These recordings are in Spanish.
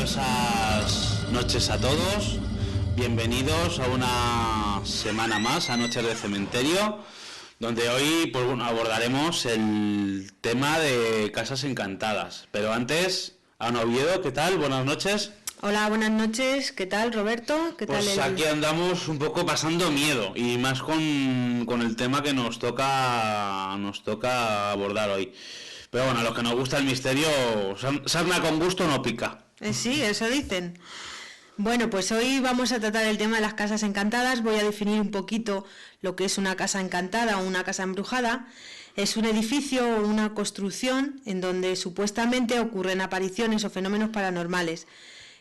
maravillosas noches a todos. Bienvenidos a una semana más a Noches de Cementerio, donde hoy pues, bueno, abordaremos el tema de casas encantadas. Pero antes, Ana Oviedo, ¿qué tal? Buenas noches. Hola, buenas noches. ¿Qué tal, Roberto? ¿Qué pues tal aquí andamos un poco pasando miedo y más con el tema que nos toca abordar hoy. Pero bueno, a los que nos gusta el misterio, sarna con gusto no pica. Sí, eso dicen. Bueno, pues hoy vamos a tratar el tema de las casas encantadas. Voy a definir un poquito lo que es una casa encantada o una casa embrujada. Es un edificio o una construcción en donde supuestamente ocurren apariciones o fenómenos paranormales.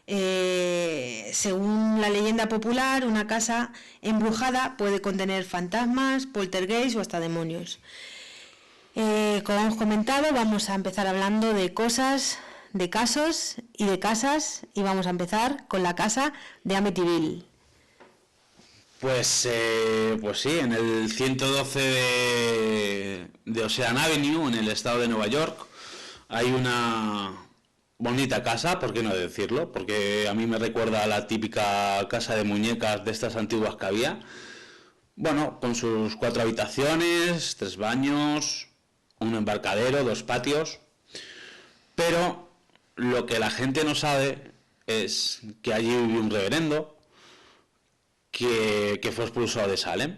Según la leyenda popular, una casa embrujada puede contener fantasmas, poltergeist o hasta demonios. Como hemos comentado, vamos a empezar hablando de cosas, de casos y de casas, y vamos a empezar con la casa de Amityville. Pues sí, en el 112 de Ocean Avenue, en el estado de Nueva York, hay una bonita casa, ¿por qué no decirlo? Porque a mí me recuerda a la típica casa de muñecas de estas antiguas que había. Bueno, con sus 4 habitaciones, 3 baños, un embarcadero, 2 patios. Pero lo que la gente no sabe es que allí vivió un reverendo que fue expulsado de Salem,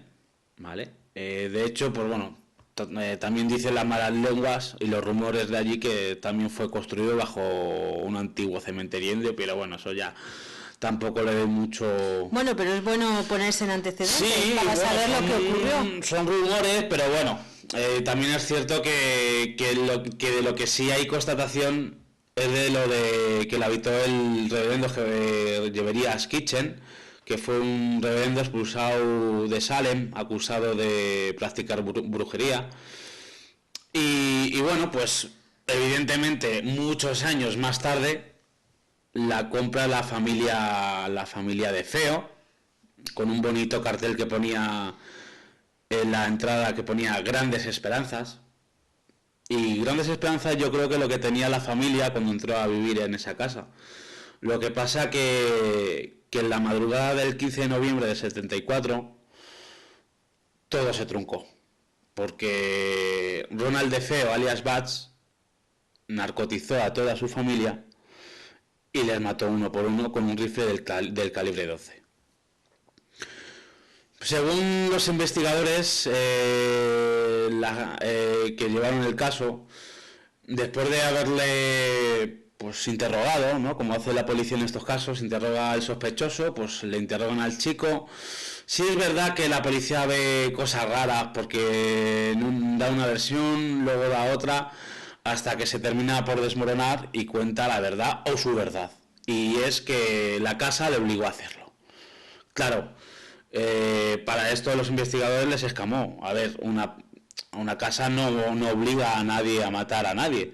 ¿vale? De hecho, pues bueno, también dicen las malas lenguas y los rumores de allí que también fue construido bajo un antiguo cementerio, pero bueno, eso ya tampoco le doy mucho... Bueno, pero es bueno ponerse en antecedentes, sí, para saber lo que ocurrió. Son rumores, pero bueno, también es cierto que de lo que sí hay constatación es de lo de que la habitó el reverendo Jeverias Kitchen, que fue un reverendo expulsado de Salem, acusado de practicar brujería. Y bueno, pues evidentemente muchos años más tarde la compra la familia de Feo, con un bonito cartel que ponía en la entrada, que ponía Grandes Esperanzas. Y Grandes Esperanzas yo creo que lo que tenía la familia cuando entró a vivir en esa casa. Lo que pasa que en la madrugada del 15 de noviembre de 74 todo se truncó. Porque Ronald DeFeo, alias Bats, narcotizó a toda su familia y les mató uno por uno con un rifle del calibre 12. Según los investigadores que llevaron el caso, después de haberle pues interrogado, ¿no? Como hace la policía en estos casos, interroga al sospechoso, pues le interrogan al chico. Sí es verdad que la policía ve cosas raras porque da una versión, luego da otra, hasta que se termina por desmoronar y cuenta la verdad o su verdad. Y es que la casa le obligó a hacerlo. Claro, para esto los investigadores les escamó. A ver, una casa no obliga a nadie a matar a nadie.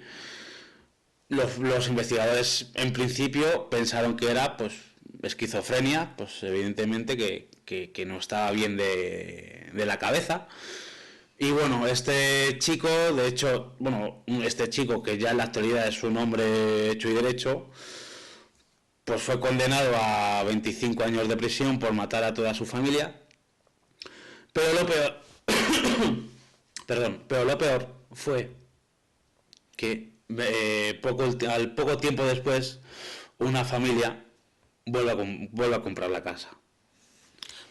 Los investigadores en principio pensaron que era pues esquizofrenia, pues evidentemente que no estaba bien de la cabeza. Y bueno, este chico, de hecho, este chico que ya en la actualidad es un hombre hecho y derecho, pues fue condenado a 25 años de prisión por matar a toda su familia. Pero lo peor pero lo peor fue que al poco tiempo después una familia vuelve a comprar la casa.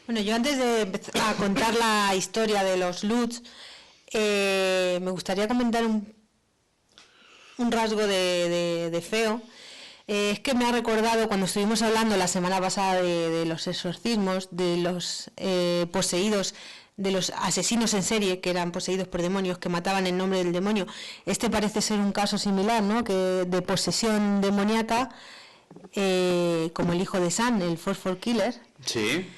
Bueno, yo antes de empezar a contar la historia de los Lutz, me gustaría comentar un rasgo de Feo. Es que me ha recordado cuando estuvimos hablando la semana pasada de los exorcismos, de los poseídos, de los asesinos en serie que eran poseídos por demonios, que mataban en nombre del demonio. Este parece ser un caso similar, ¿no? Que de posesión demoníaca, como el hijo de Sam, el Phosphor Killer. Sí.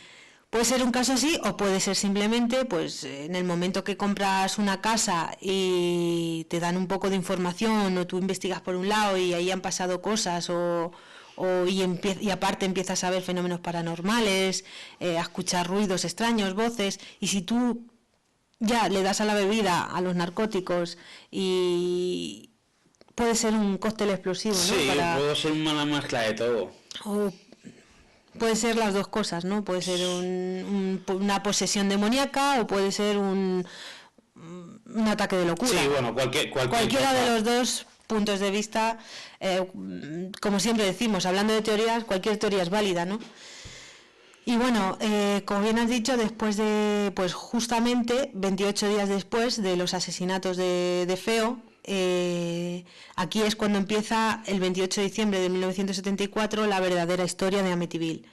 Puede ser un caso así, o puede ser simplemente, pues, en el momento que compras una casa y te dan un poco de información, o tú investigas por un lado y ahí han pasado cosas, y aparte empiezas a ver fenómenos paranormales, a escuchar ruidos extraños, voces, y si tú ya le das a la bebida, a los narcóticos, y puede ser un cóctel explosivo, ¿no? Sí, puede ser una mezcla de todo. O puede ser las dos cosas, ¿no? Puede ser una posesión demoníaca o puede ser un ataque de locura. Sí, bueno, cualquiera de los dos puntos de vista, como siempre decimos, hablando de teorías, cualquier teoría es válida, ¿no? Y bueno, como bien has dicho, después de, pues justamente 28 días después de los asesinatos de Feo, aquí es cuando empieza el 28 de diciembre de 1974 la verdadera historia de Amityville,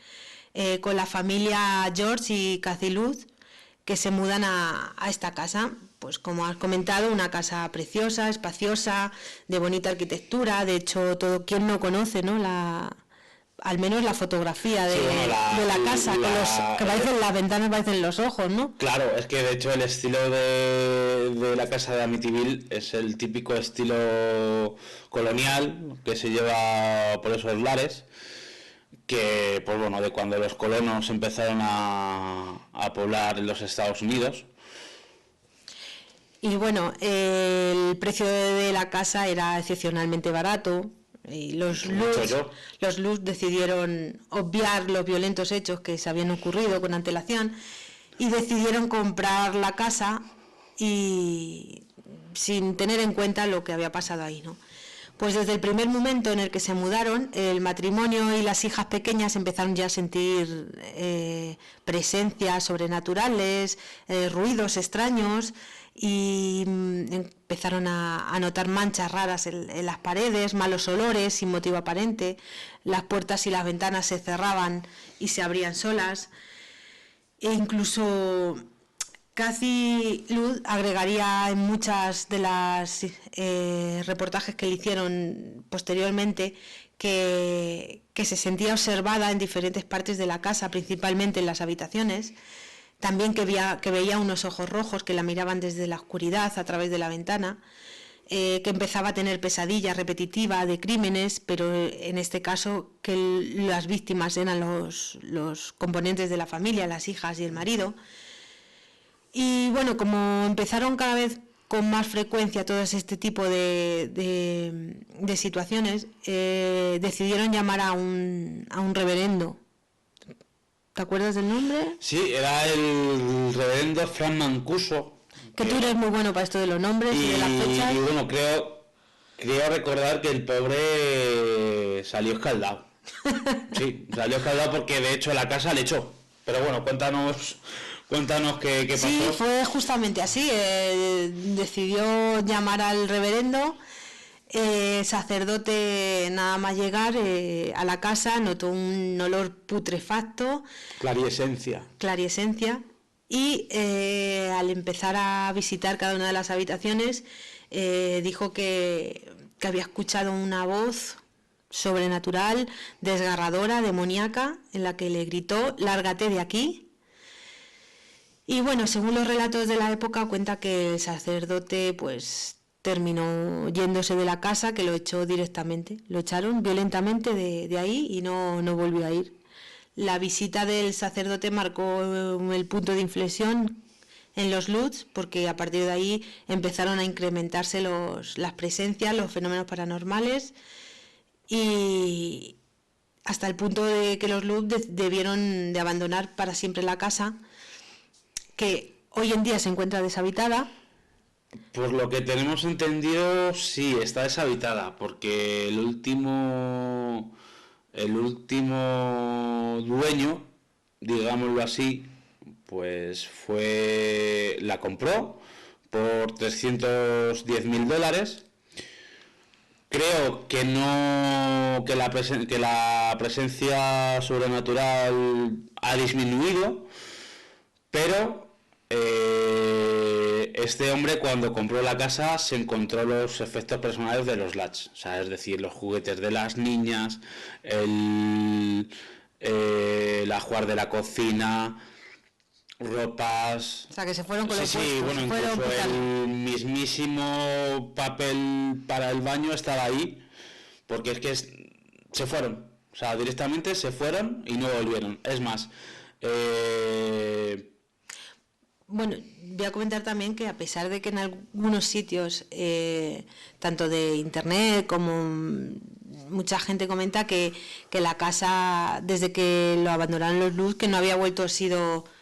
con la familia George y Cathy Luz, que se mudan a esta casa, pues como has comentado, una casa preciosa, espaciosa, de bonita arquitectura. De hecho, todo quien no conoce, ¿no? Al menos la fotografía de la casa, que parecen las ventanas, parecen los ojos, ¿no? Claro, es que de hecho el estilo de la casa de Amityville es el típico estilo colonial que se lleva por esos lares, que pues bueno, de cuando los colonos empezaron a poblar los Estados Unidos. Y bueno, el precio de la casa era excepcionalmente barato. Y los Luz decidieron obviar los violentos hechos que se habían ocurrido con antelación y decidieron comprar la casa y sin tener en cuenta lo que había pasado ahí, ¿no? Pues desde el primer momento en el que se mudaron, el matrimonio y las hijas pequeñas empezaron ya a sentir presencias sobrenaturales, ruidos extraños, y empezaron a notar manchas raras en las paredes, malos olores sin motivo aparente, las puertas y las ventanas se cerraban y se abrían solas, e incluso Cathy Luz agregaría en muchas de las reportajes que le hicieron posteriormente que se sentía observada en diferentes partes de la casa, principalmente en las habitaciones. También que veía unos ojos rojos que la miraban desde la oscuridad a través de la ventana, que empezaba a tener pesadillas repetitivas de crímenes, pero en este caso que las víctimas eran los componentes de la familia, las hijas y el marido. Y bueno, como empezaron cada vez con más frecuencia todo este tipo de situaciones, decidieron llamar a un reverendo. ¿Te acuerdas del nombre? Sí, era el reverendo Frank Mancuso. Que tú eres muy bueno para esto de los nombres y de las fechas. Y bueno, creo recordar que el pobre salió escaldado. Sí, salió escaldado porque de hecho la casa le echó. Pero bueno, cuéntanos qué pasó. Sí, fue justamente así. Decidió llamar al reverendo. Sacerdote, nada más llegar a la casa, notó un olor putrefacto. Clariesencia. Y al empezar a visitar cada una de las habitaciones, dijo que había escuchado una voz sobrenatural, desgarradora, demoníaca, en la que le gritó: "Lárgate de aquí". Y bueno, según los relatos de la época, cuenta que el sacerdote pues terminó yéndose de la casa, que lo echó directamente, lo echaron violentamente de ahí y no volvió a ir. La visita del sacerdote marcó el punto de inflexión en los Lutz, porque a partir de ahí empezaron a incrementarse las presencias, los fenómenos paranormales, y hasta el punto de que los Lutz debieron de abandonar para siempre la casa, que hoy en día se encuentra deshabitada. Por lo que tenemos entendido, sí, está deshabitada, porque el último dueño, digámoslo así, pues la compró por $310,000. Creo que la presencia sobrenatural ha disminuido, pero este hombre, cuando compró la casa, se encontró los efectos personales de los Latch, o sea, es decir, los juguetes de las niñas, el ajuar de la cocina, ropas. O sea, que se fueron con los Sí, puestos, bueno, incluso el mismísimo papel para el baño estaba ahí, porque es que se fueron, o sea, directamente se fueron y no volvieron. Es más, Bueno, voy a comentar también que a pesar de que en algunos sitios, tanto de internet como mucha gente comenta que la casa, desde que lo abandonaron los Lutz, que no había vuelto a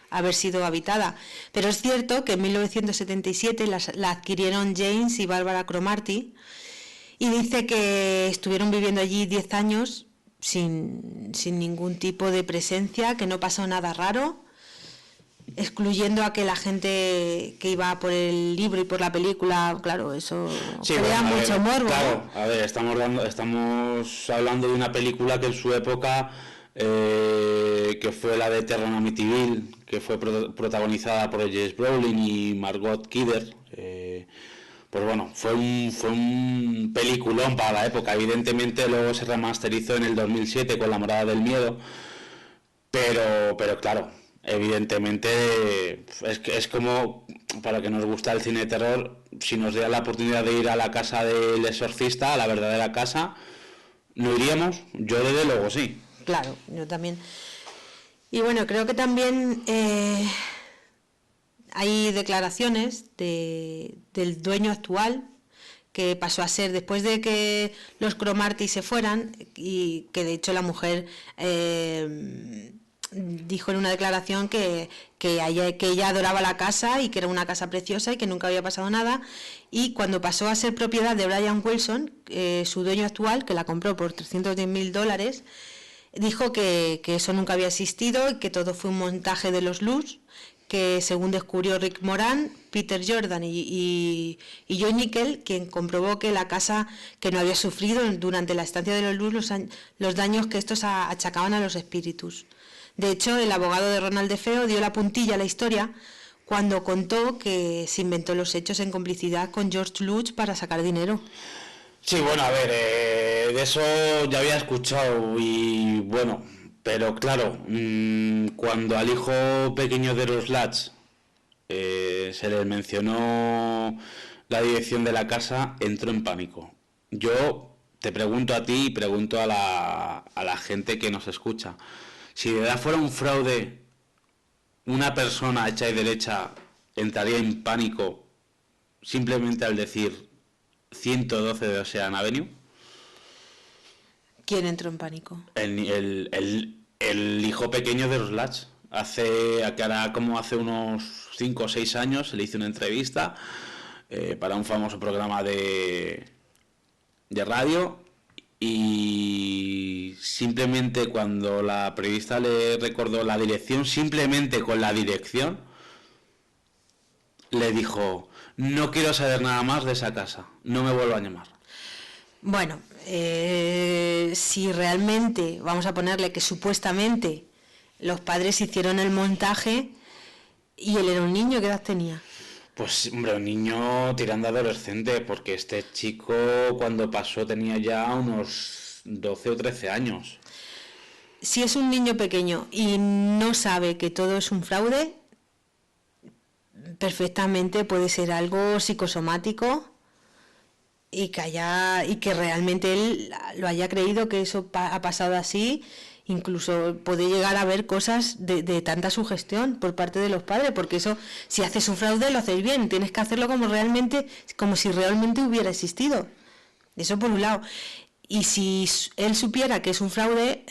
haber sido habitada. Pero es cierto que en 1977 la adquirieron James y Barbara Cromartie, y dice que estuvieron viviendo allí 10 años sin ningún tipo de presencia, que no pasó nada raro, excluyendo a que la gente que iba por el libro y por la película, claro, eso crea mucho morbo. Claro, a ver, estamos hablando de una película que en su época, que fue la de Terror en Amityville, que fue protagonizada por James Brolin y Margot Kidder. Pues bueno, fue un peliculón para la época. Evidentemente luego se remasterizó en el 2007 con La Morada del Miedo, pero claro, evidentemente es como, para que nos gusta el cine de terror, si nos diera la oportunidad de ir a la casa del exorcista, a la verdadera casa, ¿no iríamos? Yo desde luego sí. Claro, yo también. Y bueno, creo que también hay declaraciones del dueño actual, que pasó a ser, después de que los Cromartie se fueran, y que de hecho la mujer dijo en una declaración que ella adoraba la casa y que era una casa preciosa y que nunca había pasado nada, y cuando pasó a ser propiedad de Brian Wilson, su dueño actual, que la compró por $310,000, dijo que eso nunca había existido y que todo fue un montaje de los Lutz, que según descubrió Rick Moran, Peter Jordan y John Nickel, quien comprobó que la casa que no había sufrido durante la estancia de los Lutz los daños que estos achacaban a los espíritus. De hecho, el abogado de Ronald DeFeo dio la puntilla a la historia cuando contó que se inventó los hechos en complicidad con George Lutz para sacar dinero. Sí, bueno, a ver, de eso ya había escuchado y bueno, pero claro, cuando al hijo pequeño de los Lutz se les mencionó la dirección de la casa, entró en pánico. Yo te pregunto a ti y pregunto a la gente que nos escucha, si de verdad fuera un fraude, una persona hecha y derecha entraría en pánico simplemente al decir 112 de Ocean Avenue. ¿Quién entró en pánico? El hijo pequeño de los Lutz. Hace unos 5 o 6 años se le hizo una entrevista para un famoso programa de radio, y simplemente cuando la periodista le recordó la dirección, simplemente con la dirección, le dijo: no quiero saber nada más de esa casa, no me vuelvo a llamar. Bueno, si realmente, vamos a ponerle que supuestamente los padres hicieron el montaje y él era un niño, ¿qué edad tenía? Pues hombre, un niño tirando a adolescente, porque este chico cuando pasó tenía ya unos 12 o 13 años. Si es un niño pequeño y no sabe que todo es un fraude, perfectamente puede ser algo psicosomático y que realmente él lo haya creído que eso ha pasado así. Incluso puede llegar a haber cosas de tanta sugestión por parte de los padres, porque eso, si haces un fraude, lo hacéis bien, tienes que hacerlo como si realmente hubiera existido. Eso por un lado. Y si él supiera que es un fraude,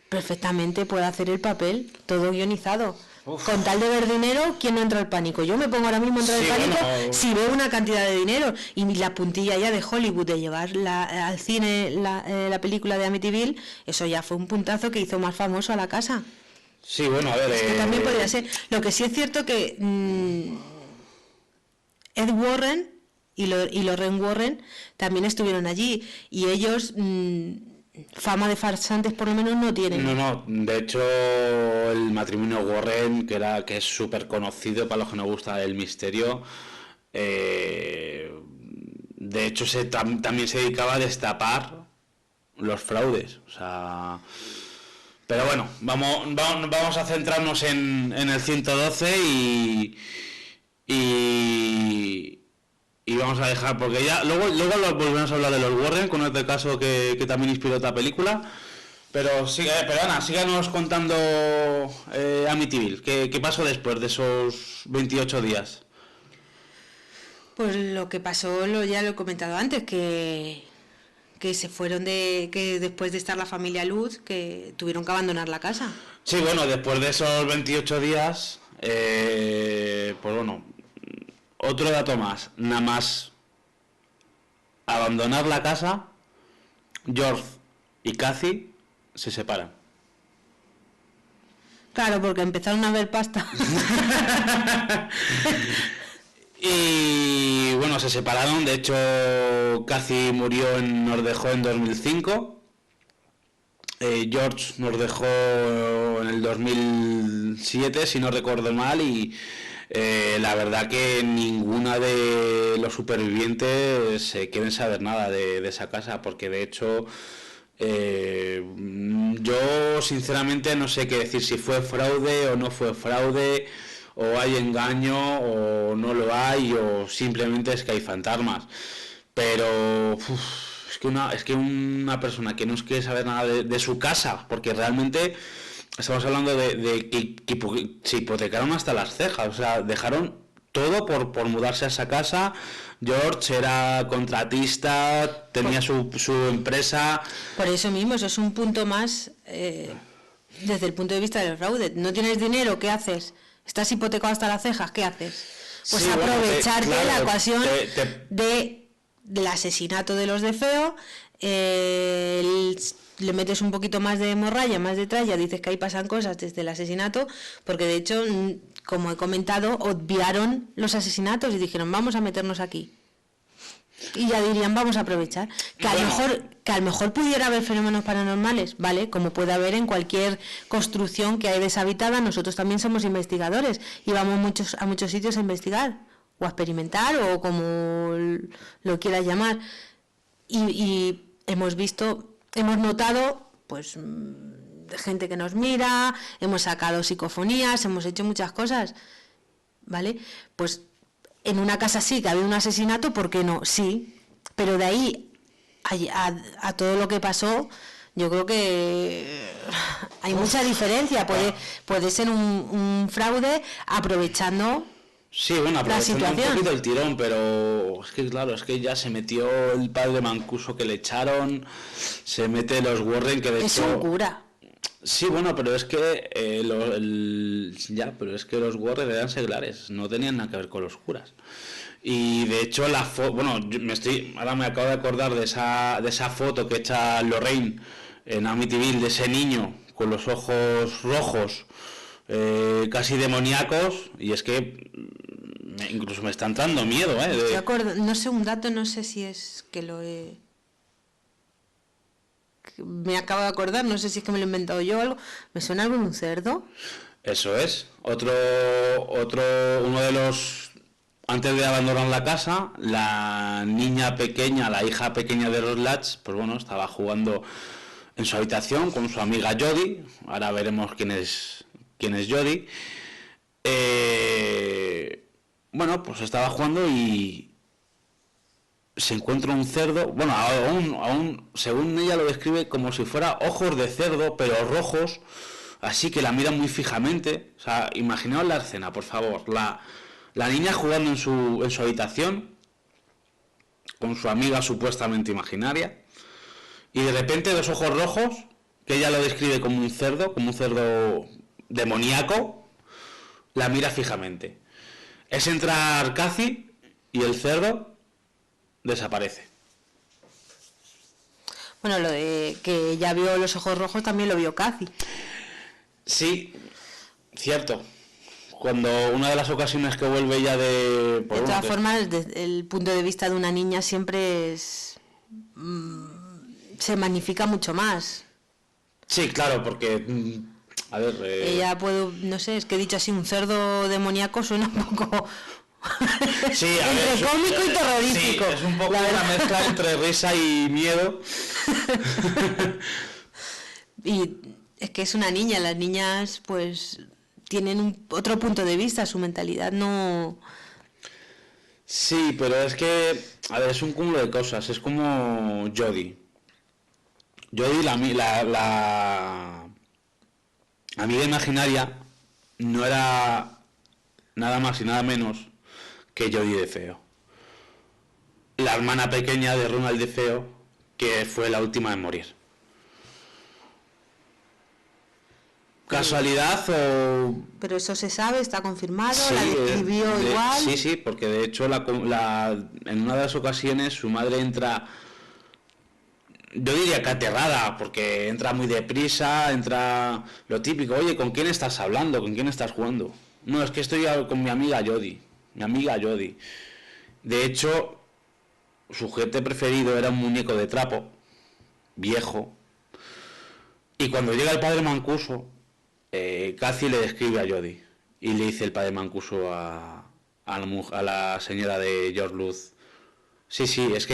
perfectamente puede hacer el papel, todo guionizado. Uf. Con tal de ver dinero, ¿quién no entra al pánico? Yo me pongo ahora mismo a entrar en pánico si veo una cantidad de dinero. Y la puntilla ya de Hollywood de llevar al cine la película de Amityville, eso ya fue un puntazo que hizo más famoso a la casa. Sí, bueno, a ver... Es que también podría ser. Lo que sí es cierto que Ed Warren y Lorraine Warren también estuvieron allí, y ellos... fama de farsantes por lo menos no tienen. No, de hecho el matrimonio Warren, que es súper conocido para los que nos gusta el misterio, de hecho también se dedicaba a destapar los fraudes, o sea... Pero bueno, vamos a centrarnos en el 112 y vamos a dejar, porque ya luego volvemos a hablar de los Warren, con este caso que también inspiró otra película, Pero, pero Ana, síganos contando Amityville. ¿Qué pasó después de esos 28 días? Pues lo que pasó ya lo he comentado antes, que se fueron que después de estar la familia Lutz, que tuvieron que abandonar la casa. Sí, bueno, después de esos 28 días, pues bueno, otro dato más, nada más abandonar la casa, George y Kathy se separan. Claro, porque empezaron a ver pasta. Y bueno, se separaron, de hecho Kathy nos dejó en 2005, George nos dejó en el 2007 si no recuerdo mal, y la verdad que ninguna de los supervivientes se quieren saber nada de esa casa, porque de hecho yo sinceramente no sé qué decir, si fue fraude o no fue fraude, o hay engaño o no lo hay, o simplemente es que hay fantasmas. Pero es que una persona que no quiere saber nada de su casa, porque realmente estamos hablando de que se hipotecaron hasta las cejas, o sea, dejaron todo por mudarse a esa casa. George era contratista, tenía su empresa. Por eso mismo, eso es un punto más desde el punto de vista del fraude. ¿No tienes dinero? ¿Qué haces? ¿Estás hipotecado hasta las cejas? ¿Qué haces? Pues sí, aprovecharte claro, la ocasión del asesinato de los de Feo, le metes un poquito más de morralla, más de tralla, dices que ahí pasan cosas desde el asesinato, porque de hecho, como he comentado, obviaron los asesinatos y dijeron, vamos a meternos aquí. Y ya dirían, vamos a aprovechar. Que a lo mejor pudiera haber fenómenos paranormales, ¿vale? Como puede haber en cualquier construcción que hay deshabitada. Nosotros también somos investigadores y vamos a muchos sitios a investigar o a experimentar o como lo quieras llamar. Y hemos notado, pues, gente que nos mira, hemos sacado psicofonías, hemos hecho muchas cosas, ¿vale? Pues en una casa sí que había un asesinato, ¿por qué no? Sí, pero de ahí a todo lo que pasó, yo creo que hay mucha diferencia. Puede ser un fraude aprovechando. Sí, bueno, aprovechando un poquito el tirón, pero es que claro, es que ya se metió el padre Mancuso que le echaron, se mete los Warren que de hecho... Es un cura. Sí, bueno, pero es que pero es que los Warren eran seglares, no tenían nada que ver con los curas. Y de hecho ahora me acabo de acordar de esa foto que echa Lorraine en Amityville, de ese niño con los ojos rojos, casi demoníacos, y es que incluso me está entrando miedo, no sé, un dato, no sé si es que lo he... Me acabo de acordar, no sé si es que me lo he inventado yo o algo. ¿Me suena algo de un cerdo? Eso es. Uno de los... Antes de abandonar la casa, la niña pequeña, la hija pequeña de los Latch, pues bueno, estaba jugando en su habitación con su amiga Jodie. Ahora veremos quién es Jodie. Bueno, pues estaba jugando y se encuentra un cerdo, bueno, aún según ella lo describe como si fuera ojos de cerdo, pero rojos, así que la mira muy fijamente. O sea, imaginaos la escena, por favor, la niña jugando en su habitación con su amiga supuestamente imaginaria, y de repente los ojos rojos, que ella lo describe como un cerdo demoníaco, la mira fijamente. Es entrar Kathy y el cerdo desaparece. Bueno, lo de que ya vio los ojos rojos también lo vio Kathy. Sí, cierto. Cuando una de las ocasiones que vuelve ya de todas formas, desde el punto de vista de una niña siempre se magnifica mucho más. Sí, claro, porque a ver, ella no sé, es que he dicho así, un cerdo demoníaco suena un poco... Sí, a ver, entre cómico y terrorífico. Sí, es un poco una mezcla entre risa y miedo. Y es que es una niña, las niñas pues tienen otro punto de vista, su mentalidad no... Sí, pero es que, a ver, es un cúmulo de cosas, es como Jodie. Jodie, la amiga imaginaria, no era nada más y nada menos que Jodie DeFeo, la hermana pequeña de Ronald DeFeo, que fue la última en morir. ¿Casualidad o...? Pero eso se sabe, está confirmado, Sí, la describió igual. Sí, porque de hecho en una de las ocasiones su madre entra, yo diría que aterrada, porque entra muy deprisa, entra lo típico, oye, ¿con quién estás hablando? ¿Con quién estás jugando? No, es que estoy con mi amiga Jodie. De hecho, su juguete preferido era un muñeco de trapo, viejo, y cuando llega el padre Mancuso, Cathy le describe a Jodie, y le dice el padre Mancuso a la señora de George Luz, sí, es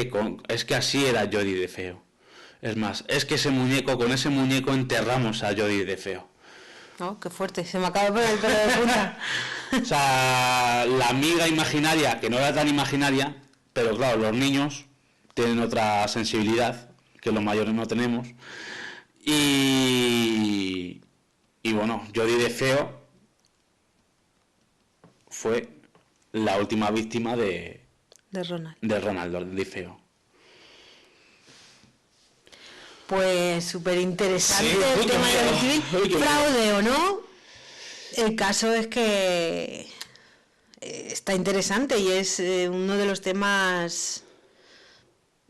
que así era Jodie DeFeo. Es más, es que con ese muñeco enterramos a Jodie DeFeo. Oh, qué fuerte, se me acaba de poner el pelo de punta. O sea, la amiga imaginaria, que no era tan imaginaria, pero claro, los niños tienen otra sensibilidad que los mayores no tenemos. Y bueno, Jodie DeFeo fue la última víctima de Ronald DeFeo. Pues súper interesante sí, el tema de fraude o no. El caso es que está interesante y es uno de los temas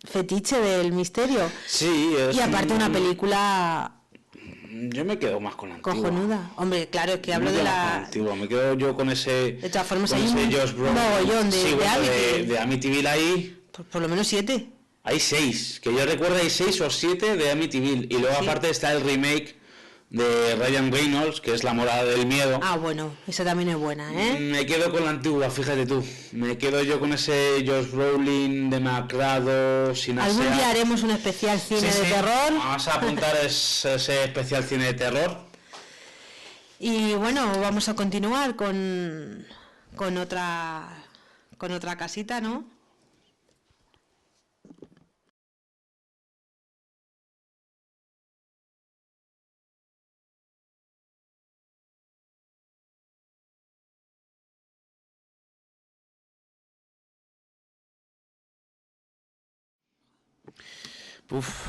fetiche del misterio. Sí, y aparte una película... Yo me quedo más con la antigua. Cojonuda. Hombre, claro, es que hablo de la... antigua. Me quedo yo con ese... De todas formas hay un mogollón de Amityville ahí. Por lo menos 7. Hay 6, que yo recuerdo hay 6 o 7 de Amityville. Y luego aparte está el remake de Ryan Reynolds, que es La morada del miedo. Ah, bueno, esa también es buena, ¿eh? Me quedo con la antigua, fíjate tú. Me quedo yo con ese Josh Brolin demacrado, sin asear. Algún día haremos un especial cine de terror. Vamos a apuntar ese especial cine de terror. Y bueno, vamos a continuar con otra casita, ¿no?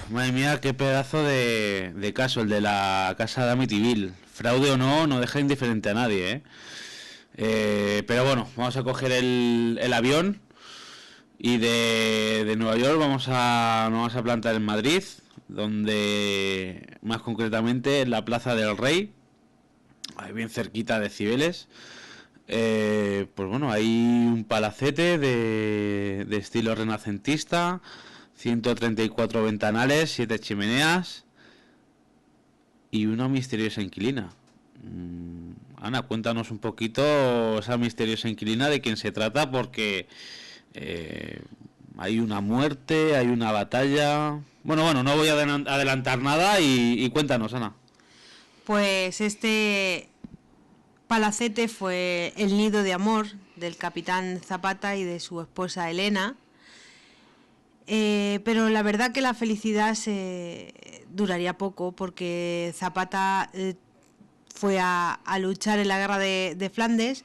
Madre mía, qué pedazo de caso, el de la casa de Amityville. Fraude o no, no deja indiferente a nadie, ¿eh? Pero bueno, vamos a coger el avión y de Nueva York nos vamos a plantar en Madrid, donde más concretamente en la Plaza del Rey, ahí bien cerquita de Cibeles. Pues bueno, hay un palacete de estilo renacentista, 134 ventanales, 7 chimeneas y una misteriosa inquilina. Ana, cuéntanos un poquito esa misteriosa inquilina, de quién se trata, porque hay una muerte, hay una batalla... Bueno, no voy a adelantar nada y cuéntanos, Ana. Pues este palacete fue el nido de amor del capitán Zapata y de su esposa Elena. Pero la verdad que la felicidad duraría poco, porque Zapata fue a luchar en la guerra de Flandes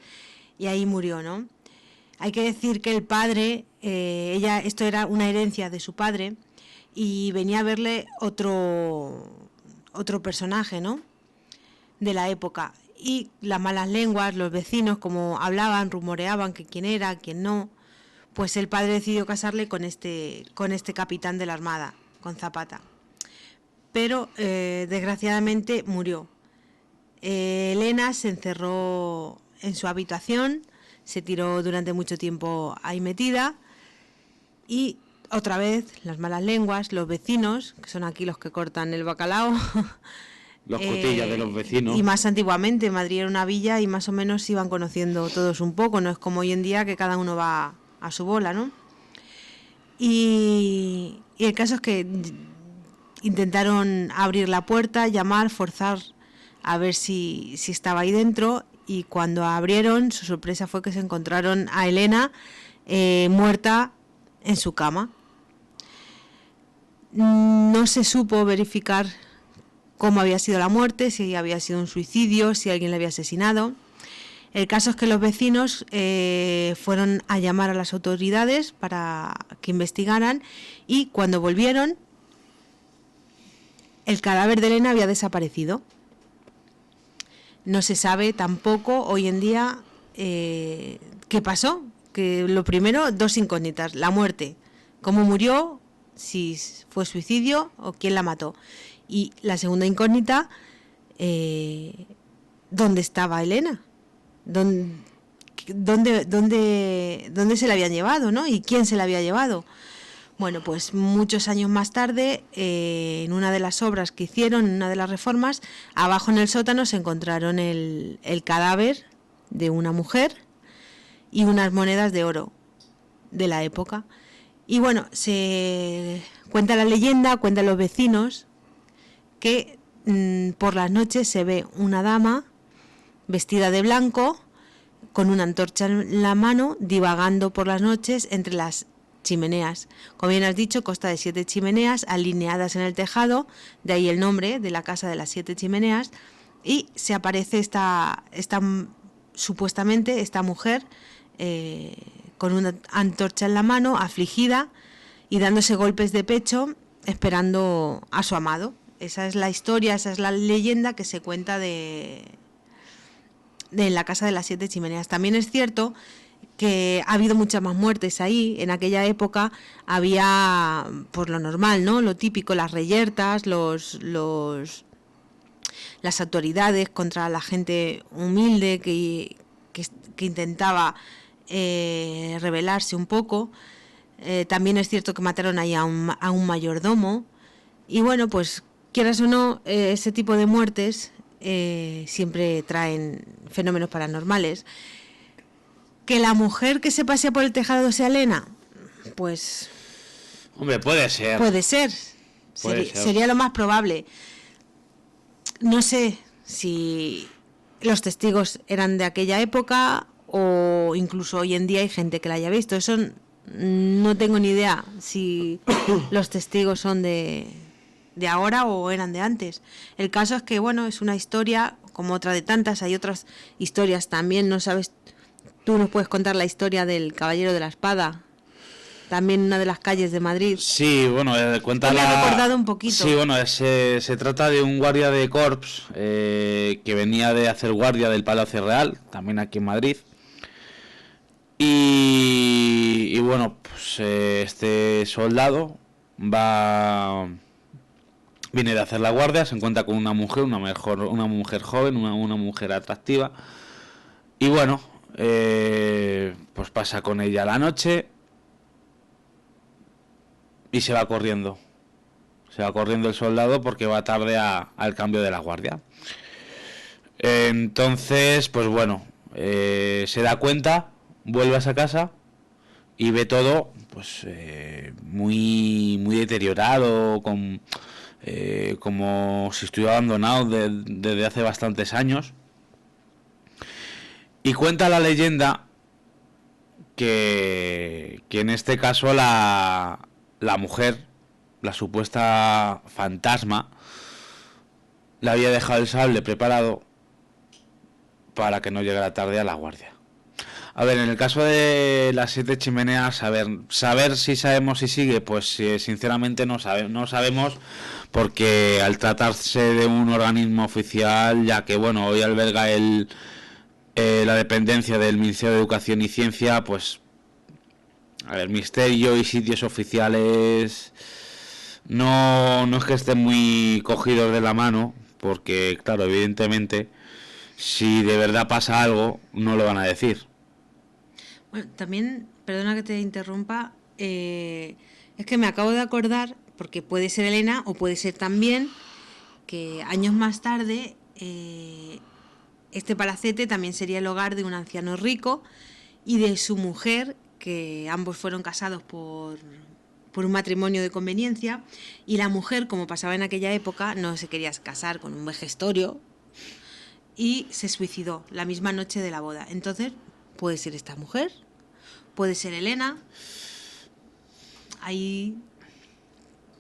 y ahí murió, ¿no? Hay que decir que el padre, esto era una herencia de su padre, y venía a verle otro personaje, ¿no?, de la época. Y las malas lenguas, los vecinos, como hablaban, rumoreaban que quién era, quién no, pues el padre decidió casarle con este capitán de la Armada, con Zapata. Pero desgraciadamente murió. Elena se encerró en su habitación, se tiró durante mucho tiempo ahí metida, y otra vez las malas lenguas, los vecinos, que son aquí los que cortan el bacalao, los cotillas de los vecinos. Y más antiguamente, Madrid era una villa y más o menos se iban conociendo todos un poco, no es como hoy en día que cada uno va a su bola, ¿no? Y el caso es que intentaron abrir la puerta, llamar, forzar a ver si estaba ahí dentro, y cuando abrieron, su sorpresa fue que se encontraron a Elena muerta en su cama. No se supo verificar cómo había sido la muerte, si había sido un suicidio, si alguien le había asesinado. El caso es que los vecinos fueron a llamar a las autoridades para que investigaran, y cuando volvieron, el cadáver de Elena había desaparecido. No se sabe tampoco hoy en día qué pasó. Que lo primero, dos incógnitas: la muerte, cómo murió, si fue suicidio o quién la mató. Y la segunda incógnita, ¿dónde estaba Elena? ¿Dónde se la habían llevado, ¿no? ¿Y quién se la había llevado? Bueno, pues muchos años más tarde, en una de las obras que hicieron, en una de las reformas, abajo en el sótano se encontraron el cadáver de una mujer y unas monedas de oro de la época. Y bueno, se cuenta la leyenda, cuentan los vecinos, que por las noches se ve una dama vestida de blanco, con una antorcha en la mano, divagando por las noches entre las chimeneas. Como bien has dicho, consta de 7 chimeneas alineadas en el tejado, de ahí el nombre de la casa de las 7 chimeneas, y se aparece supuestamente esta mujer con una antorcha en la mano, afligida y dándose golpes de pecho, esperando a su amado. Esa es la historia, esa es la leyenda que se cuenta de la casa de las 7 chimeneas. También es cierto que ha habido muchas más muertes ahí. En aquella época había, pues lo normal, ¿no? Lo típico, las reyertas, las autoridades contra la gente humilde que intentaba rebelarse un poco. También es cierto que mataron ahí a un mayordomo. Y bueno, pues quieras o no, ese tipo de muertes siempre traen fenómenos paranormales. ¿Que la mujer que se pasea por el tejado sea Elena? Pues... Hombre, puede ser. Puede ser. Sería lo más probable. No sé si los testigos eran de aquella época o incluso hoy en día hay gente que la haya visto. Eso no tengo ni idea si los testigos son de ahora o eran de antes. El caso es que, bueno, es una historia como otra de tantas. Hay otras historias también, ¿no sabes? Tú nos puedes contar la historia del Caballero de la Espada, también en una de las calles de Madrid. Sí, bueno, cuenta me ha recordado un poquito. Sí, bueno, se trata de un guardia de corps que venía de hacer guardia del Palacio Real, también aquí en Madrid. Y bueno, pues este soldado viene de hacer la guardia, se encuentra con una mujer joven, una mujer atractiva. Y bueno, pues pasa con ella la noche y se va corriendo. Se va corriendo el soldado porque va tarde al cambio de la guardia. Entonces, pues bueno, se da cuenta, vuelve a esa casa y ve todo pues muy deteriorado, como si estuviera abandonado desde hace bastantes años. Y cuenta la leyenda que en este caso la mujer, la supuesta fantasma, le había dejado el sable preparado para que no llegara tarde a la guardia. A ver, en el caso de las 7 chimeneas, saber si sabemos si sigue, pues sinceramente no sabemos, porque al tratarse de un organismo oficial, ya que bueno, hoy alberga la dependencia del Ministerio de Educación y Ciencia, pues a ver, misterio y sitios oficiales no es que estén muy cogidos de la mano, porque claro, evidentemente si de verdad pasa algo no lo van a decir. Bueno, también, perdona que te interrumpa, es que me acabo de acordar, porque puede ser Elena o puede ser también que años más tarde este palacete también sería el hogar de un anciano rico y de su mujer, que ambos fueron casados por un matrimonio de conveniencia, y la mujer, como pasaba en aquella época, no se quería casar con un vejestorio y se suicidó la misma noche de la boda. Entonces, puede ser esta mujer, puede ser Elena. Ahí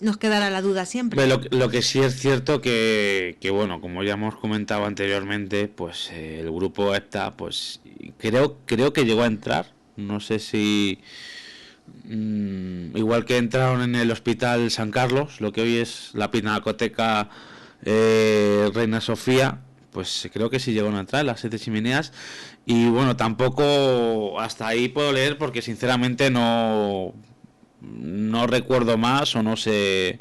nos quedará la duda siempre. Lo que sí es cierto que bueno, como ya hemos comentado anteriormente, pues el grupo EPTA, pues creo que llegó a entrar, no sé si igual que entraron en el Hospital San Carlos, lo que hoy es la Pinacoteca Reina Sofía, pues creo que sí llegaron a entrar en las Siete Chimeneas. Y bueno, tampoco hasta ahí puedo leer porque sinceramente no recuerdo más o no sé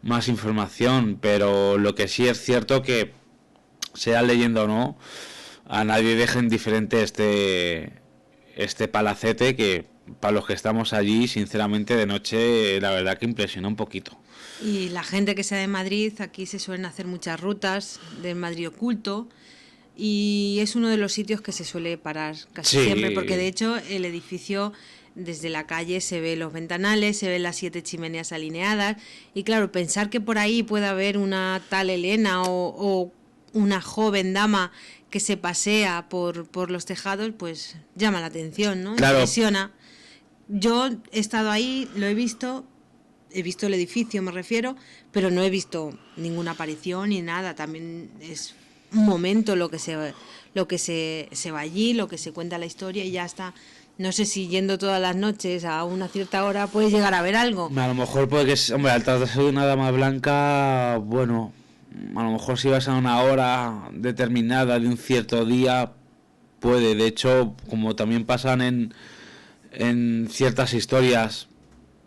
más información, pero lo que sí es cierto que, sea leyenda o no, a nadie deja indiferente este palacete que para los que estamos allí, sinceramente de noche la verdad que impresiona un poquito. Y la gente que sea de Madrid, aquí se suelen hacer muchas rutas del Madrid oculto y es uno de los sitios que se suele parar casi Sí. siempre, porque de hecho el edificio desde la calle se ve los ventanales, se ven las 7 chimeneas alineadas y claro, pensar que por ahí puede haber una tal Elena o una joven dama que se pasea por los tejados, pues llama la atención, ¿no? Claro. Impresiona. Yo he estado ahí, lo he visto el edificio, me refiero, pero no he visto ninguna aparición ni nada. También es un momento lo que se va allí, lo que se cuenta la historia y ya está. No sé si yendo todas las noches a una cierta hora puedes llegar a ver algo. A lo mejor puede que, hombre, al tratarse de una dama blanca, bueno, a lo mejor si vas a una hora determinada de un cierto día, puede. De hecho, como también pasan en ciertas historias,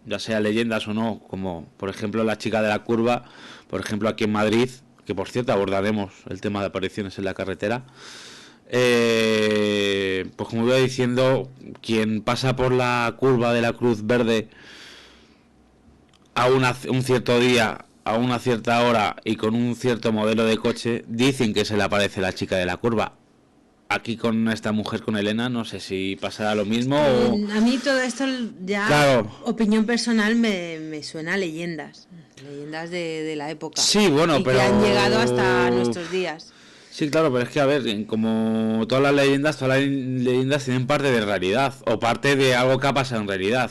ya sea leyendas o no, como por ejemplo la chica de la curva, por ejemplo aquí en Madrid, que por cierto abordaremos el tema de apariciones en la carretera. Pues como iba diciendo, quien pasa por la curva de la Cruz Verde a un cierto día, a una cierta hora y con un cierto modelo de coche, dicen que se le aparece la chica de la curva. Aquí con esta mujer, con Elena, no sé si pasará lo mismo o... A mí todo esto ya, claro, opinión personal, me suena a leyendas de la época. Sí, bueno, y pero... que han llegado hasta nuestros días. Sí, claro, pero es que, a ver, como todas las leyendas tienen parte de realidad o parte de algo que ha pasado en realidad.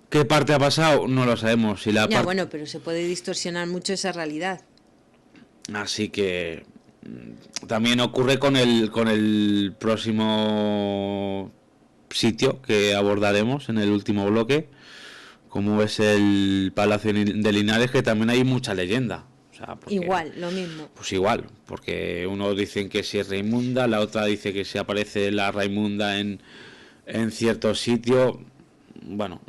¿Qué parte ha pasado? No lo sabemos. Si Ya, bueno, pero se puede distorsionar mucho esa realidad. Así que también ocurre con el próximo sitio que abordaremos en el último bloque, como es el Palacio de Linares, que también hay mucha leyenda. O sea, porque, igual, lo mismo. Pues igual, porque unos dicen que si es Raimunda, la otra dice que si aparece la Raimunda en cierto sitio. Bueno,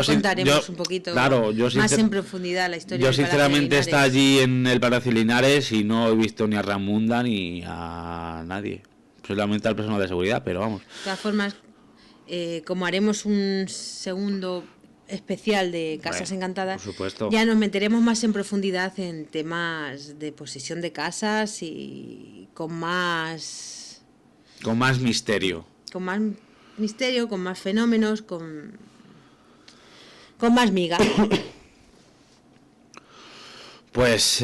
contaremos un poquito más en profundidad la historia. Yo sinceramente está allí en el Palacio Linares y no he visto ni a Raimunda ni a nadie, solamente al personal de seguridad, pero vamos. De todas formas, como haremos un segundo especial de Casas Encantadas, por supuesto, ya nos meteremos más en profundidad en temas de posesión de casas y con más misterio. Con más misterio, con más fenómenos, con más miga. Pues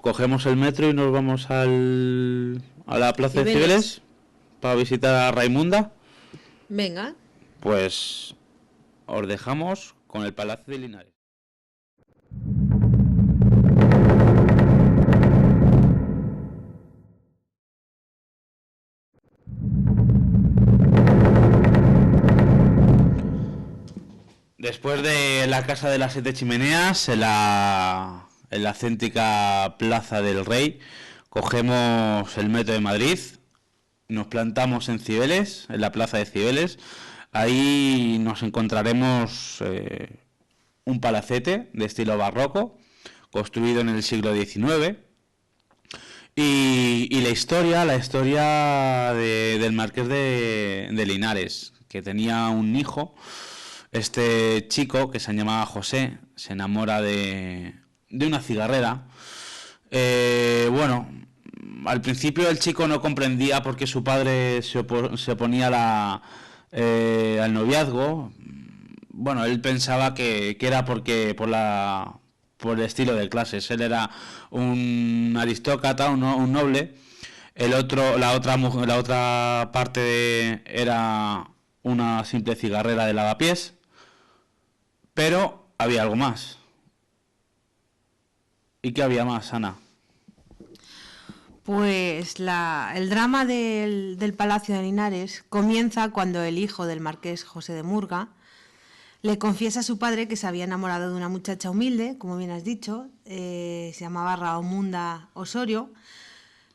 cogemos el metro y nos vamos a la Plaza de Cibeles para visitar a Raimunda. Venga. Pues os dejamos con el Palacio de Linares. Después de la Casa de las Siete Chimeneas, en la céntrica Plaza del Rey, cogemos el metro de Madrid, nos plantamos en Cibeles, en la Plaza de Cibeles. Ahí nos encontraremos un palacete de estilo barroco, construido en el siglo XIX. Y la historia del Marqués de Linares, que tenía un hijo. Este chico, que se llamaba José, se enamora de una cigarrera. Bueno, al principio el chico no comprendía por qué su padre se oponía al noviazgo. Bueno, él pensaba que era por el estilo de clases. Él era un aristócrata, un noble. La otra parte era una simple cigarrera de lavapiés. Pero había algo más. ¿Y qué había más, Ana? Pues el drama del Palacio de Linares comienza cuando el hijo del marqués José de Murga le confiesa a su padre que se había enamorado de una muchacha humilde, como bien has dicho, se llamaba Raomunda Osorio,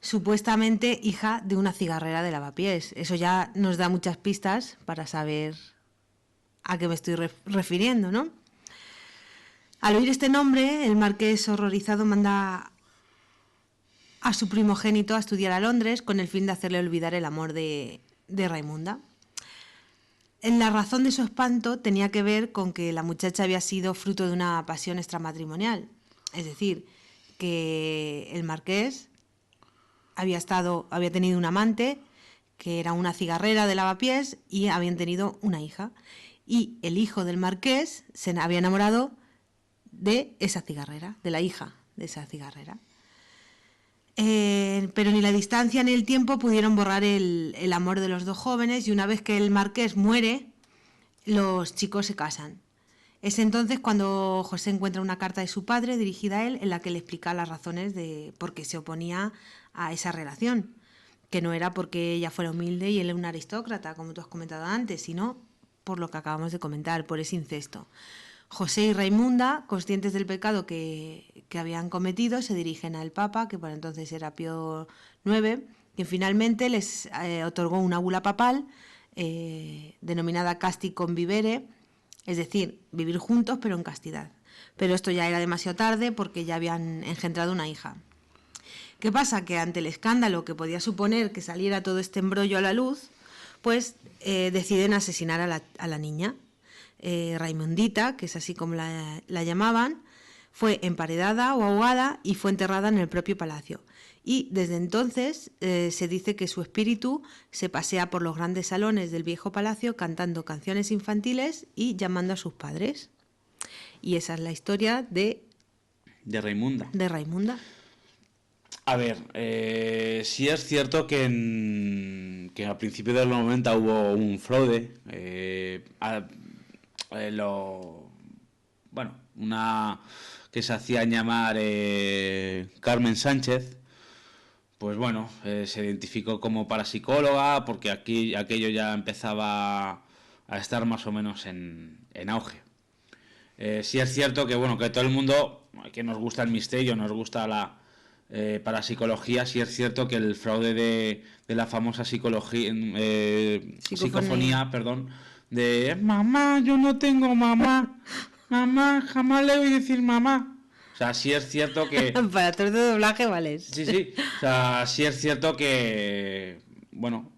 supuestamente hija de una cigarrera de Lavapiés. Eso ya nos da muchas pistas para saber a qué me estoy refiriendo, ¿no? Al oír este nombre, el marqués horrorizado manda a su primogénito a estudiar a Londres con el fin de hacerle olvidar el amor de Raimunda. La razón de su espanto tenía que ver con que la muchacha había sido fruto de una pasión extramatrimonial. Es decir, que el marqués había tenido un amante que era una cigarrera de Lavapiés y habían tenido una hija. Y el hijo del marqués se había enamorado de esa cigarrera, de la hija de esa cigarrera. Pero ni la distancia ni el tiempo pudieron borrar el amor de los dos jóvenes, y una vez que el marqués muere, los chicos se casan. Es entonces cuando José encuentra una carta de su padre dirigida a él, en la que le explica las razones de por qué se oponía a esa relación, que no era porque ella fuera humilde y él un aristócrata, como tú has comentado antes, sino por lo que acabamos de comentar, por ese incesto. José y Raimunda, conscientes del pecado que habían cometido, se dirigen al Papa, que por entonces era Pío IX, quien finalmente les otorgó una bula papal denominada Casti Convivere, es decir, vivir juntos pero en castidad. Pero esto ya era demasiado tarde porque ya habían engendrado una hija. ¿Qué pasa? Que ante el escándalo que podía suponer que saliera todo este embrollo a la luz, pues deciden asesinar a la niña. Raimundita, que es así como la llamaban, fue emparedada o ahogada y fue enterrada en el propio palacio. Y desde entonces se dice que su espíritu se pasea por los grandes salones del viejo palacio cantando canciones infantiles y llamando a sus padres. Y esa es la historia de Raimunda. De Raimunda. A ver, sí es cierto que a principios de los 90 hubo un fraude. Una que se hacía llamar Carmen Sánchez, pues bueno, se identificó como parapsicóloga porque aquello ya empezaba a estar más o menos en auge. Sí es cierto que bueno, que todo el mundo que nos gusta el misterio, nos gusta la parapsicología, sí es cierto que el fraude de la famosa psicofonía, perdón, de mamá, yo no tengo mamá, mamá, jamás le voy a decir mamá. O sea, sí es cierto que... Para actor de doblaje, vale. Sí. O sea, sí es cierto que, bueno,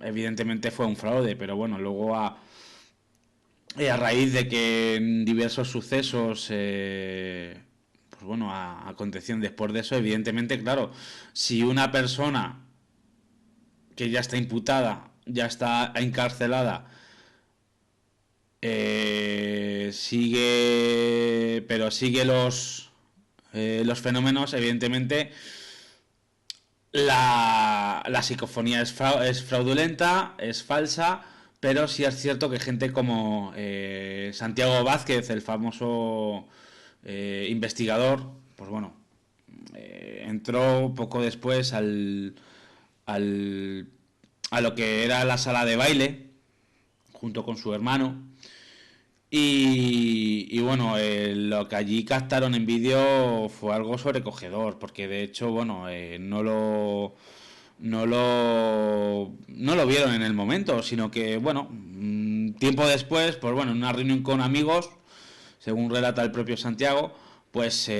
evidentemente fue un fraude, pero bueno, luego a raíz de que en diversos sucesos, pues bueno, aconteció después de eso, evidentemente, claro, si una persona que ya está imputada, ya está encarcelada, sigue los fenómenos, evidentemente la psicofonía es fraudulenta, es falsa, pero sí es cierto que gente como Santiago Vázquez, el famoso investigador, pues bueno, entró poco después a lo que era la sala de baile junto con su hermano. Y bueno, lo que allí captaron en vídeo fue algo sobrecogedor, porque de hecho, bueno, no lo vieron en el momento, sino que, bueno, tiempo después, pues bueno, en una reunión con amigos, según relata el propio Santiago, pues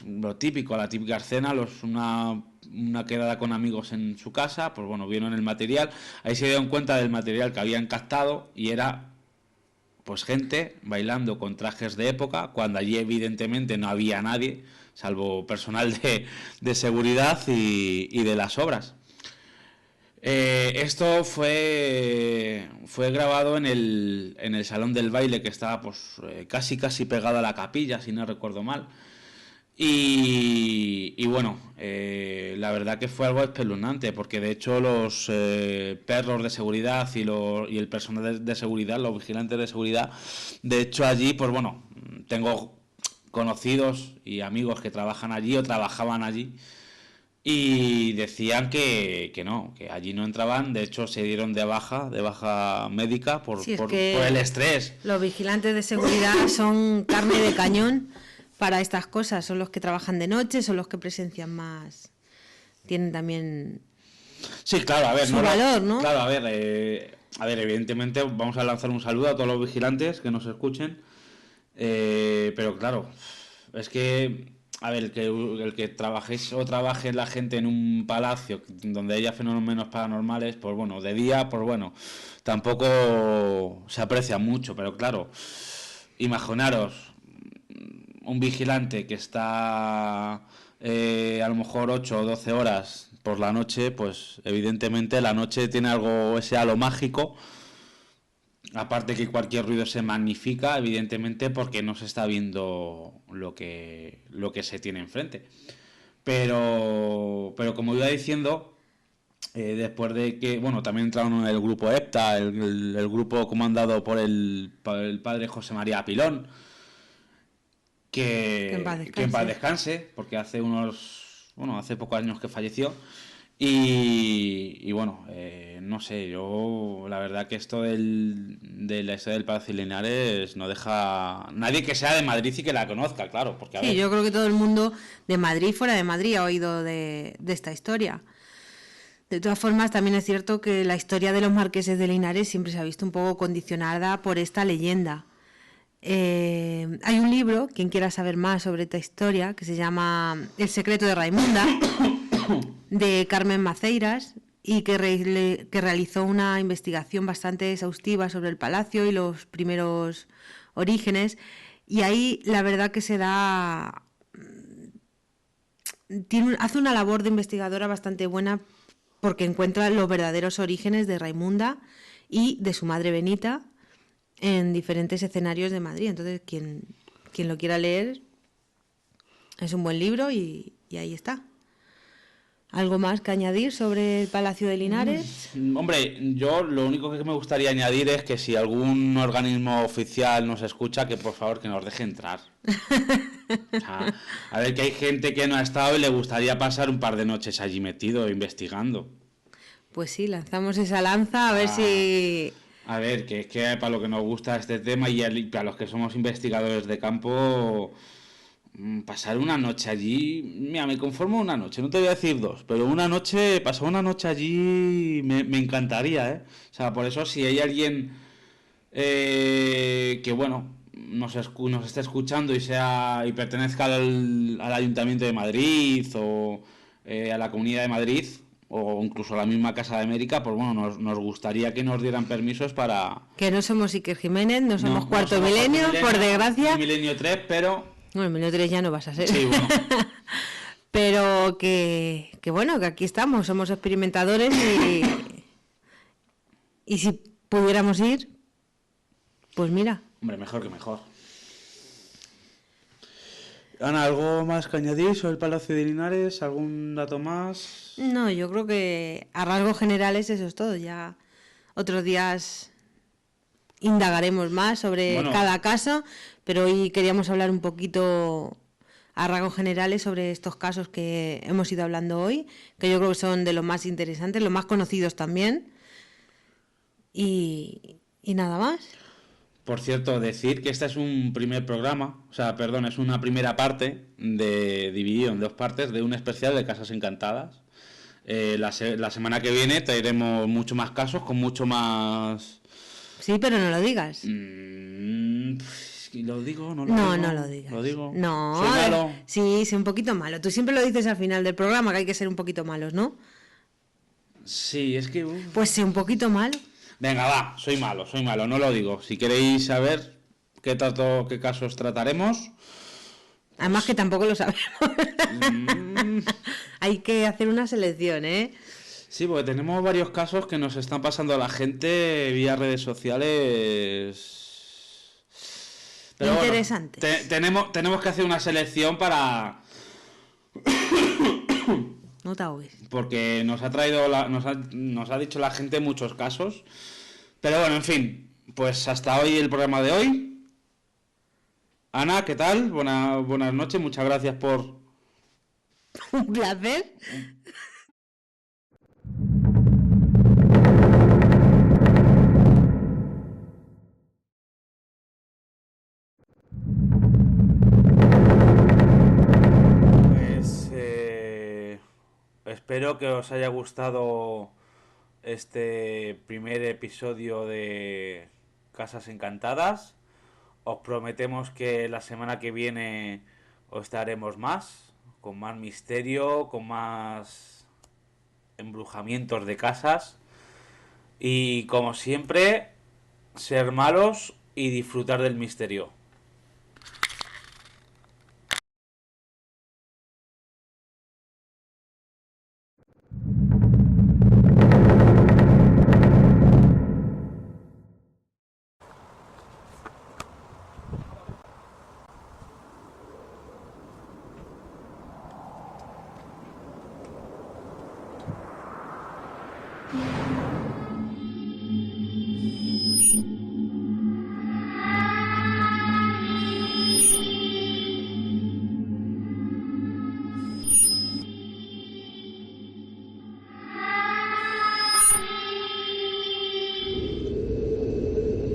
lo típico, la típica escena, una quedada con amigos en su casa, pues bueno, vieron el material, ahí se dieron cuenta del material que habían captado y era pues gente bailando con trajes de época, cuando allí evidentemente no había nadie, salvo personal de seguridad y de las obras. Esto fue grabado en el salón del baile, que estaba pues casi pegado a la capilla, si no recuerdo mal. Y bueno, la verdad que fue algo espeluznante, porque de hecho los perros de seguridad y el personal de seguridad, los vigilantes de seguridad, de hecho allí, pues bueno, tengo conocidos y amigos que trabajan allí o trabajaban allí y decían que no, que allí no entraban, de hecho se dieron de baja médica Si es por el que estrés. los vigilantes de seguridad son carne de cañón para estas cosas, son los que trabajan de noche, son los que presencian más, tienen también Sí, claro, a ver, su valor, ¿no? Claro, a ver, evidentemente vamos a lanzar un saludo a todos los vigilantes que nos escuchen, pero claro, es que, a ver, el que trabajéis o trabaje la gente en un palacio donde haya fenómenos paranormales, pues bueno, de día, pues bueno, tampoco se aprecia mucho, pero claro, imaginaros un vigilante que está a lo mejor 8 o 12 horas por la noche, pues evidentemente la noche tiene algo, ese halo mágico, aparte que cualquier ruido se magnifica, evidentemente porque no se está viendo lo que se tiene enfrente. Pero como iba diciendo, después de que, bueno, también entraron en el grupo EPTA, el grupo comandado por el padre José María Pilón, Que en paz que en paz descanse. descanse, porque hace pocos años que falleció. Y bueno, no sé, yo la verdad que esto de la historia del Palacio de Linares no deja nadie que sea de Madrid y que la conozca, claro, porque a Sí, ver, yo creo que todo el mundo de Madrid, fuera de Madrid, ha oído de esta historia. De todas formas, también es cierto que la historia de los marqueses de Linares siempre se ha visto un poco condicionada por esta leyenda. Hay un libro, quien quiera saber más sobre esta historia, que se llama El secreto de Raimunda, de Carmen Maceiras, y que realizó una investigación bastante exhaustiva sobre el palacio y los primeros orígenes. Y ahí la verdad que se da... hace una labor de investigadora bastante buena porque encuentra los verdaderos orígenes de Raimunda y de su madre Benita en diferentes escenarios de Madrid. Entonces, quien lo quiera leer, es un buen libro y ahí está. ¿Algo más que añadir sobre el Palacio de Linares? hombre, yo lo único que me gustaría añadir es que si algún organismo oficial nos escucha, que por favor que nos deje entrar. O sea, a ver que hay gente que no ha estado y le gustaría pasar un par de noches allí metido investigando. Pues sí, lanzamos esa lanza a ver Ah, si... a ver, que es que para lo que nos gusta este tema y para los que somos investigadores de campo, pasar una noche allí, mira, me conformo una noche, no te voy a decir dos, pero una noche, pasar una noche allí me encantaría, ¿eh? O sea, por eso si hay alguien que, bueno, nos esté escuchando y pertenezca al Ayuntamiento de Madrid o a la Comunidad de Madrid o incluso a la misma Casa de América, pues bueno, nos gustaría que nos dieran permisos para... Que no somos Iker Jiménez, no somos No cuarto somos cuarto milenio, por ni desgracia. milenio 3, pero... Bueno, el milenio 3 ya no vas a ser. Sí, bueno. Pero que bueno, que aquí estamos, somos experimentadores y si pudiéramos ir, pues mira. Hombre, mejor que mejor. Ana, ¿algo más que añadir sobre el Palacio de Linares? ¿Algún dato más? No, yo creo que a rasgos generales eso es todo. Ya otros días indagaremos más sobre Bueno, cada caso, pero hoy queríamos hablar un poquito a rasgos generales sobre estos casos que hemos ido hablando hoy, que yo creo que son de los más interesantes, los más conocidos también. Y nada más. por cierto, decir que este es un primer programa, o sea, perdón, es una primera parte dividido en dos partes de un especial de Casas Encantadas. La semana que viene traeremos mucho más casos con mucho más... Sí, pero no lo digas. ¿Lo digo? ¿No lo No, digo? no lo digas. ¿Lo digo? No, ¿Soy malo? sí, un poquito malo. Tú siempre lo dices al final del programa, que hay que ser un poquito malos, ¿no? Sí, es que... Pues sí, un poquito malo. Venga, va, soy malo, no lo digo. Si queréis saber qué casos trataremos, Además que tampoco lo sabemos. mm, Hay que hacer una selección, ¿eh? sí, porque tenemos varios casos que nos están pasando a la gente vía redes sociales. Pero bueno, Interesantes. tenemos que hacer una selección no te ahogues. Porque nos ha traído, nos ha dicho la gente muchos casos. Pero bueno, en fin, pues hasta hoy el programa de hoy. Ana, ¿qué tal? Buenas noches, muchas gracias por... Un placer. Pues espero que os haya gustado este primer episodio de Casas Encantadas. Os prometemos que la semana que viene os daremos más, con más misterio, con más embrujamientos de casas. Y como siempre, ser malos y disfrutar del misterio.